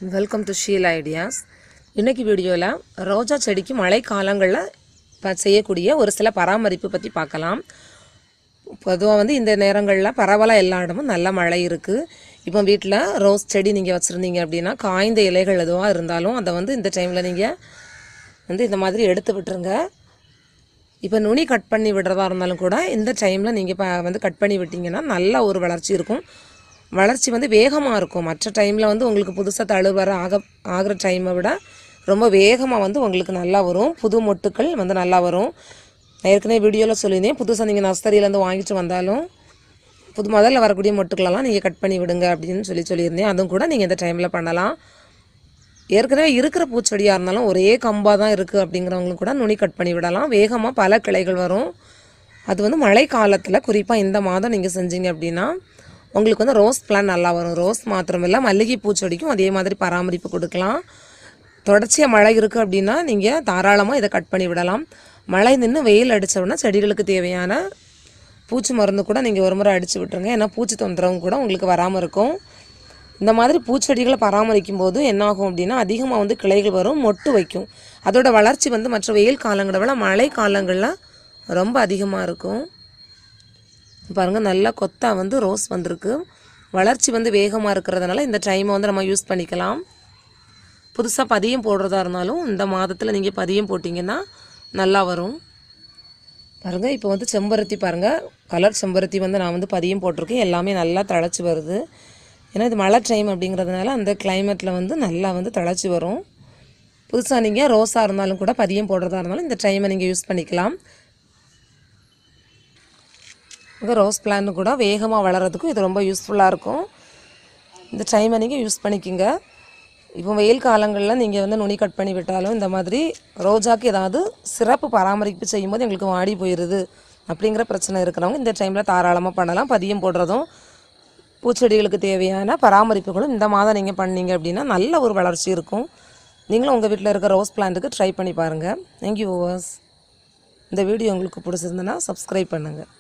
Welcome to Sheel ideas. இன்றைக்கி வீடியோவில் ரோஜா செடிக்கு மழை காலங்களில் செய்யக்கூடிய ஒரு சில பராமரிப்பு பற்றி பார்க்கலாம். பொதுவாக இந்த நேரங்களில் பரவலாக எல்லா இடமும் நல்ல மழை இருக்குது. இப்போ வீட்டில் ரோஸ் செடி நீங்கள் வச்சுருந்தீங்க அப்படின்னா காய்ந்த இலைகள் எதுவாக இருந்தாலும் அதை இந்த டைமில் நீங்கள் இந்த மாதிரி எடுத்து விட்டுருங்க. இப்போ நுனி கட் பண்ணி விடுறதா இருந்தாலும் கூட இந்த டைமில் நீங்கள் கட் பண்ணி விட்டிங்கன்னா நல்ல ஒரு வளர்ச்சி இருக்கும். வளர்ச்சி வேகமாக இருக்கும். மற்ற டைமில் உங்களுக்கு புதுசாக தழுவர ஆகிற டைமை விட ரொம்ப வேகமாக உங்களுக்கு நல்லா வரும். புது மொட்டுக்கள் நல்லா வரும். நான் ஏற்கனவே வீடியோவில் சொல்லியிருந்தேன், புதுசாக நீங்கள் நர்சரியிலேருந்து வாங்கிட்டு வந்தாலும் முதல்ல வரக்கூடிய மொட்டுக்களெல்லாம் நீங்கள் கட் பண்ணி விடுங்க அப்படின்னு சொல்லியிருந்தேன். அதுவும் கூட நீங்கள் இந்த டைமில் பண்ணலாம். ஏற்கனவே இருக்கிற பூச்செடியாக இருந்தாலும் ஒரே கம்பாக தான் இருக்குது அப்படிங்கிறவங்களும் கூட நுனி கட் பண்ணி விடலாம். வேகமாக பல கிளைகள் வரும். அது மழை காலத்தில் குறிப்பாக இந்த மாதம் நீங்கள் செஞ்சீங்க அப்படின்னா உங்களுக்கு ரோஸ் பிளான் நல்லா வரும். ரோஸ் மாத்திரமில்லை, மல்லிகை பூச்செடிக்கும் அதே மாதிரி பராமரிப்பு கொடுக்கலாம். தொடர்ச்சியாக மழை இருக்குது அப்படின்னா நீங்கள் தாராளமாக இதை கட் பண்ணி விடலாம். மழை நின்று வெயில் அடித்தோன்னா செடிகளுக்கு தேவையான பூச்சி மருந்து கூட நீங்கள் ஒரு முறை அடித்து விட்டுருங்க. ஏன்னா பூச்சி தொந்தரவும் கூட உங்களுக்கு வராமல் இருக்கும். இந்த மாதிரி பூச்செடிகளை பராமரிக்கும் போது என்னாகும் அப்படின்னா அதிகமாக கிளைகள் வரும், மொட்டு வைக்கும். அதோட வளர்ச்சி மற்ற வெயில் காலங்களை விட மழை காலங்களில் ரொம்ப அதிகமாக இருக்கும். பாருங்கள், நல்லா கொத்தா ரோஸ் வந்திருக்கு. வளர்ச்சி வேகமாக இருக்கிறதுனால இந்த டைமை நம்ம யூஸ் பண்ணிக்கலாம். புதுசாக பதியம் போடுறதா இருந்தாலும் இந்த மாதத்தில் நீங்கள் பதியம் போட்டிங்கன்னா நல்லா வரும். பாருங்கள், இப்போ செம்பருத்தி பாருங்கள், கலர் செம்பருத்தி நான் பதியம் போட்டிருக்கேன். எல்லாமே நல்லா தழைச்சி வருது. ஏன்னா இது மழை டைம் அப்படிங்கிறதுனால அந்த கிளைமேட்டில் நல்லா தழைச்சி வரும். புதுசாக நீங்கள் ரோஸாக இருந்தாலும் கூட பதியம் போடுறதா இருந்தாலும் இந்த டைமை நீங்கள் யூஸ் பண்ணிக்கலாம். ரோஸ் பிளான் கூட வேகமாக வளர்கிறதுக்கும் இது ரொம்ப யூஸ்ஃபுல்லாக இருக்கும். இந்த டைமை நீங்கள் யூஸ் பண்ணிக்கோங்க. இப்போ வெயில் காலங்களில் நீங்கள் நுனி கட் பண்ணி விட்டாலும் இந்த மாதிரி ரோஜாக்கு ஏதாவது சிறப்பு பராமரிப்பு செய்யும்போது எங்களுக்கு வாடி போயிடுது அப்படிங்கிற பிரச்சனை இருக்கிறவங்க இந்த டைமில் தாராளமாக பண்ணலாம். பதியம் போடுறதும் பூச்செடிகளுக்கு தேவையான பராமரிப்புகளும் இந்த மாதம் நீங்கள் பண்ணீங்க அப்படின்னா நல்ல ஒரு வளர்ச்சி இருக்கும். நீங்களும் உங்கள் வீட்டில் இருக்க ரோஸ் பிளான்ட்டுக்கு ட்ரை பண்ணி பாருங்கள். Thank you viewers. இந்த வீடியோ உங்களுக்கு பிடிச்சிருந்ததுன்னா சப்ஸ்கிரைப் பண்ணுங்கள்.